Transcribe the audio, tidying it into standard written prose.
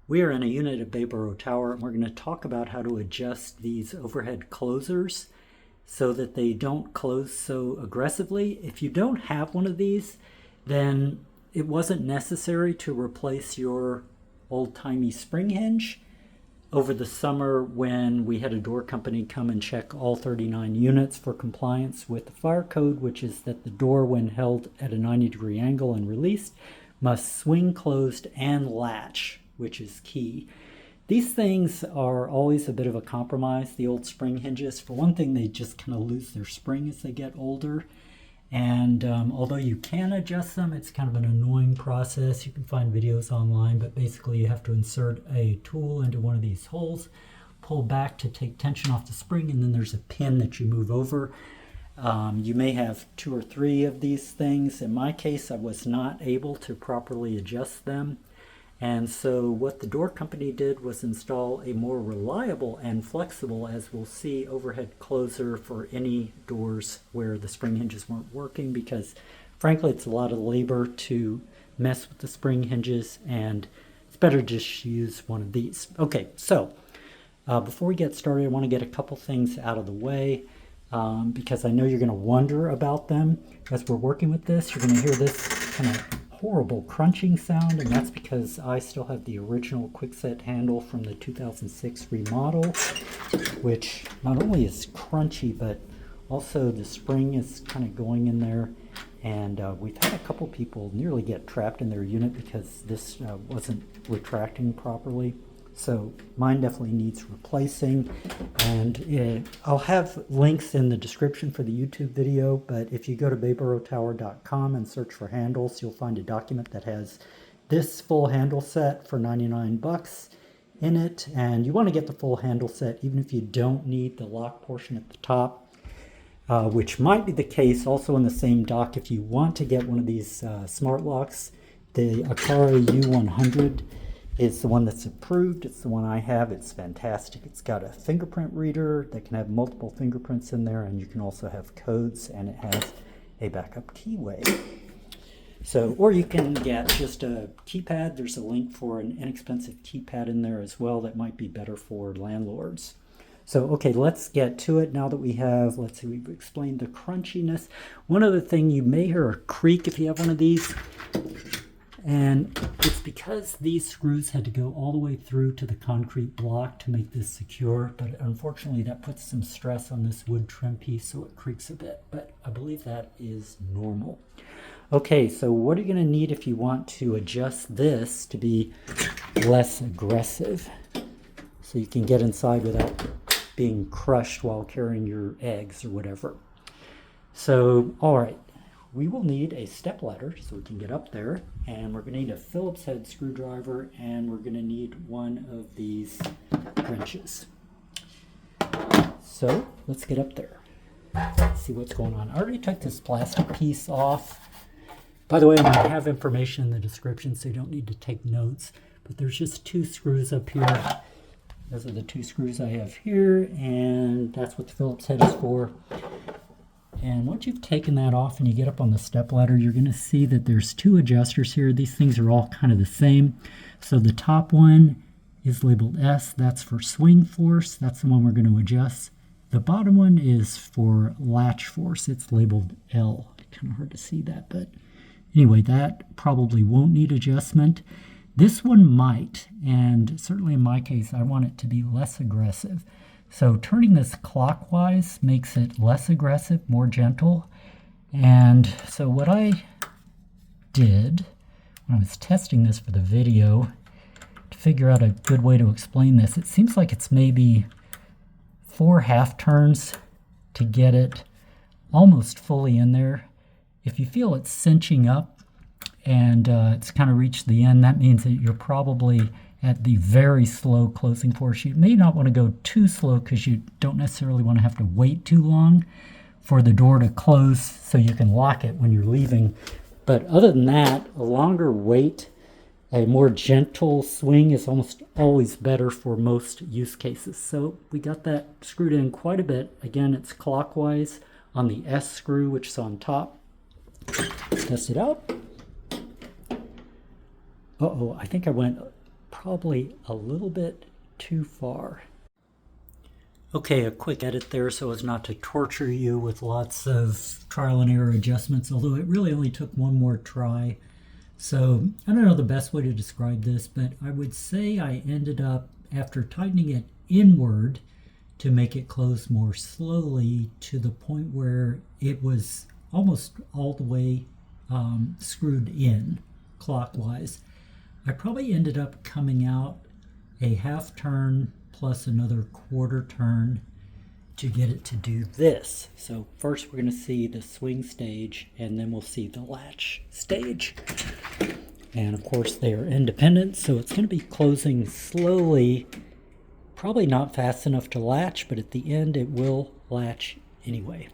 We are in a unit at Bayboro Tower, and we're going to talk about how to adjust these overhead closers so that they don't close so aggressively. If you don't have one of these, then it wasn't necessary to replace your old-timey spring hinge. Over the summer, when we had a door company come and check all 39 units for compliance with the fire code, which is that the door, when held at a 90-degree angle and released, must swing closed and latch, which is key. These things are always a bit of a compromise, the old spring hinges. For one thing, they just kind of lose their spring as they get older. And although you can adjust them, it's kind of an annoying process. You can find videos online, but basically you have to insert a tool into one of these holes, pull back to take tension off the spring, and then there's a pin that you move over. You may have 2 or 3 of these things. In my case, I was not able to properly adjust them. And so what the door company did was install a more reliable and flexible, as we'll see, overhead closer for any doors where the spring hinges weren't working, because frankly it's a lot of labor to mess with the spring hinges, and it's better to just use one of these. Okay, so before we get started, I want to get a couple things out of the way, because I know you're going to wonder about them. As we're working with this, you're going to hear this kind of horrible crunching sound, and that's because I still have the original quickset handle from the 2006 remodel, which not only is crunchy, but also the spring is kind of going in there, and we've had a couple people nearly get trapped in their unit because this wasn't retracting properly. So mine definitely needs replacing, and I'll have links in the description for the YouTube video, but if you go to bayborotower.com and search for handles, you'll find a document that has this full handle set for 99 bucks in it, and you want to get the full handle set even if you don't need the lock portion at the top, which might be the case also in the same dock if you want to get one of these smart locks. The Akara U100 is the one that's approved. It's the one I have. It's fantastic. It's got a fingerprint reader that can have multiple fingerprints in there, and you can also have codes, and it has a backup keyway. So, or you can get just a keypad. There's a link for an inexpensive keypad in there as well that might be better for landlords. So, okay, let's get to it now that we have, let's see, we've explained the crunchiness. One other thing, you may hear a creak if you have one of these. And it's because these screws had to go all the way through to the concrete block to make this secure, but unfortunately that puts some stress on this wood trim piece, so it creaks a bit, but I believe that is normal. Okay, so what are you going to need if you want to adjust this to be less aggressive, so you can get inside without being crushed while carrying your eggs or whatever? So, all right. We will need a step ladder so we can get up there, and we're going to need a Phillips head screwdriver, and we're going to need one of these wrenches. So let's get up there. Let's see what's going on. I already took this plastic piece off. By the way, I'm going to have information in the description, so you don't need to take notes, but there's just 2 screws up here. Those are the 2 screws I have here, and that's what the Phillips head is for. And once you've taken that off and you get up on the step ladder, you're going to see that there's 2 adjusters here. These things are all kind of the same. So the top one is labeled S. That's for swing force. That's the one we're going to adjust. The bottom one is for latch force. It's labeled L. Kind of hard to see that, but anyway, that probably won't need adjustment. This one might, and certainly in my case, I want it to be less aggressive. So turning this clockwise makes it less aggressive, more gentle. And so what I did when I was testing this for the video to figure out a good way to explain this, it seems like it's maybe 4 half turns to get it almost fully in there. If you feel it's cinching up and it's kind of reached the end, that means that you're probably at the very slow closing force. You may not want to go too slow because you don't necessarily want to have to wait too long for the door to close so you can lock it when you're leaving. But other than that, a longer wait, a more gentle swing is almost always better for most use cases. So we got that screwed in quite a bit. Again, it's clockwise on the S screw, which is on top. Test it out. Uh-oh, I think I went probably a little bit too far. Okay, a quick edit there so as not to torture you with lots of trial and error adjustments, although it really only took one more try. So I don't know the best way to describe this, but I would say I ended up, after tightening it inward to make it close more slowly to the point where it was almost all the way screwed in clockwise, I probably ended up coming out a half turn plus another quarter turn to get it to do this. So first we're going to see the swing stage, and then we'll see the latch stage. And of course they are independent, so it's going to be closing slowly, probably not fast enough to latch, but at the end it will latch anyway.